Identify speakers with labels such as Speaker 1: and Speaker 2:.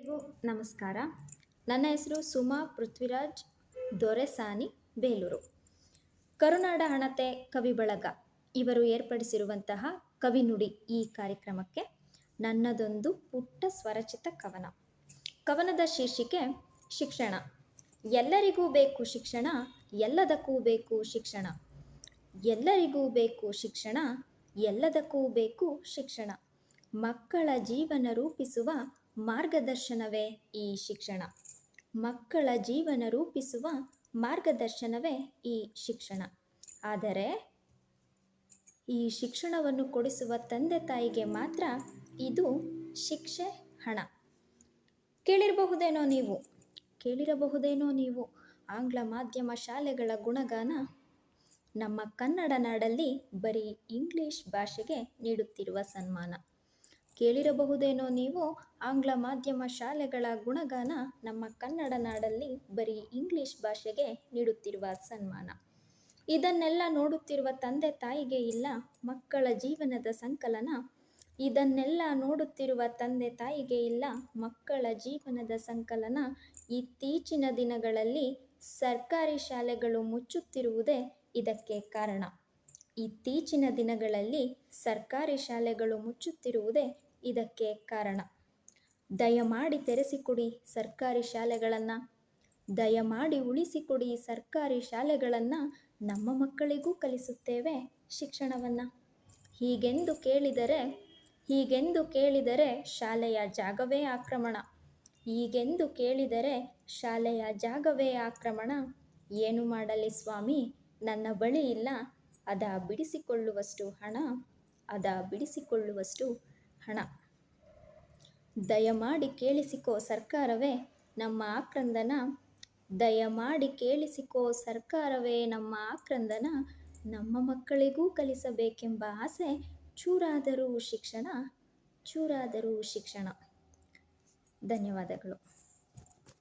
Speaker 1: ಎಲ್ರಿಗೂ ನಮಸ್ಕಾರ. ನನ್ನ ಹೆಸರು ಸುಮಾ ಪೃಥ್ವಿರಾಜ್ ದೊರೆಸಾನಿ, ಬೇಲೂರು. ಕರುನಾಡ ಹಣತೆ ಕವಿ ಬಳಗ ಇವರು ಏರ್ಪಡಿಸಿರುವಂತಹ ಕವಿನುಡಿ ಈ ಕಾರ್ಯಕ್ರಮಕ್ಕೆ ನನ್ನದೊಂದು ಪುಟ್ಟ ಸ್ವರಚಿತ ಕವನ. ಕವನದ ಶೀರ್ಷಿಕೆ ಶಿಕ್ಷಣ. ಎಲ್ಲರಿಗೂ ಬೇಕು ಶಿಕ್ಷಣ, ಎಲ್ಲದಕ್ಕೂ ಬೇಕು ಶಿಕ್ಷಣ. ಎಲ್ಲರಿಗೂ ಬೇಕು ಶಿಕ್ಷಣ, ಎಲ್ಲದಕ್ಕೂ ಬೇಕು ಶಿಕ್ಷಣ. ಮಕ್ಕಳ ಜೀವನ ರೂಪಿಸುವ ಮಾರ್ಗದರ್ಶನವೇ ಈ ಶಿಕ್ಷಣ. ಮಕ್ಕಳ ಜೀವನ ರೂಪಿಸುವ ಮಾರ್ಗದರ್ಶನವೇ ಈ ಶಿಕ್ಷಣ. ಆದರೆ ಈ ಶಿಕ್ಷಣವನ್ನು ಕೊಡಿಸುವ ತಂದೆ ತಾಯಿಗೆ ಮಾತ್ರ ಇದು ಶಿಕ್ಷೆ, ಹಣ. ಕೇಳಿರಬಹುದೇನೋ ನೀವು ಆಂಗ್ಲ ಮಾಧ್ಯಮ ಶಾಲೆಗಳ ಗುಣಗಾನ. ನಮ್ಮ ಕನ್ನಡ ನಾಡಲ್ಲಿ ಬರೀ ಇಂಗ್ಲಿಷ್ ಭಾಷೆಗೆ ನೀಡುತ್ತಿರುವ ಸನ್ಮಾನ. ಕೇಳಿರಬಹುದೇನೋ ನೀವು ಆಂಗ್ಲ ಮಾಧ್ಯಮ ಶಾಲೆಗಳ ಗುಣಗಾನ. ನಮ್ಮ ಕನ್ನಡ ನಾಡಲ್ಲಿ ಬರೀ ಇಂಗ್ಲಿಷ್ ಭಾಷೆಗೆ ನೀಡುತ್ತಿರುವ ಸನ್ಮಾನ. ಇದನ್ನೆಲ್ಲ ನೋಡುತ್ತಿರುವ ತಂದೆ ತಾಯಿಗೆ ಇಲ್ಲ ಮಕ್ಕಳ ಜೀವನದ ಸಂಕಲನ. ಇದನ್ನೆಲ್ಲ ನೋಡುತ್ತಿರುವ ತಂದೆ ತಾಯಿಗೆ ಇಲ್ಲ ಮಕ್ಕಳ ಜೀವನದ ಸಂಕಲನ. ಇತ್ತೀಚಿನ ದಿನಗಳಲ್ಲಿ ಸರ್ಕಾರಿ ಶಾಲೆಗಳು ಮುಚ್ಚುತ್ತಿರುವುದೇ ಇದಕ್ಕೆ ಕಾರಣ. ಇತ್ತೀಚಿನ ದಿನಗಳಲ್ಲಿ ಸರ್ಕಾರಿ ಶಾಲೆಗಳು ಮುಚ್ಚುತ್ತಿರುವುದೇ ಇದಕ್ಕೆ ಕಾರಣ. ದಯಮಾಡಿ ತೆರೆಸಿಕೊಡಿ ಸರ್ಕಾರಿ ಶಾಲೆಗಳನ್ನು, ದಯಮಾಡಿ ಉಳಿಸಿಕೊಡಿ ಸರ್ಕಾರಿ ಶಾಲೆಗಳನ್ನು. ನಮ್ಮ ಮಕ್ಕಳಿಗೂ ಕಲಿಸುತ್ತೇವೆ ಶಿಕ್ಷಣವನ್ನು. ಹೀಗೆಂದು ಕೇಳಿದರೆ ಶಾಲೆಯ ಜಾಗವೇ ಆಕ್ರಮಣ. ಹೀಗೆಂದು ಕೇಳಿದರೆ ಶಾಲೆಯ ಜಾಗವೇ ಆಕ್ರಮಣ. ಏನು ಮಾಡಲಿ ಸ್ವಾಮಿ, ನನ್ನ ಬಳಿ ಇಲ್ಲ ಅದ ಬಿಡಿಸಿಕೊಳ್ಳುವಷ್ಟು ಹಣ, ಅದ ಬಿಡಿಸಿಕೊಳ್ಳುವಷ್ಟು ಹಣ. ದಯಮಾಡಿ ಕೇಳಿಸಿಕೋ ಸರ್ಕಾರವೇ ನಮ್ಮ ಆಕ್ರಂದನ. ದಯಮಾಡಿ ಕೇಳಿಸಿಕೋ ಸರ್ಕಾರವೇ ನಮ್ಮ ಆಕ್ರಂದನ. ನಮ್ಮ ಮಕ್ಕಳಿಗೂ ಕಲಿಸಬೇಕೆಂಬ ಆಸೆ, ಚೂರಾದರೂ ಶಿಕ್ಷಣ, ಚೂರಾದರೂ ಶಿಕ್ಷಣ. ಧನ್ಯವಾದಗಳು.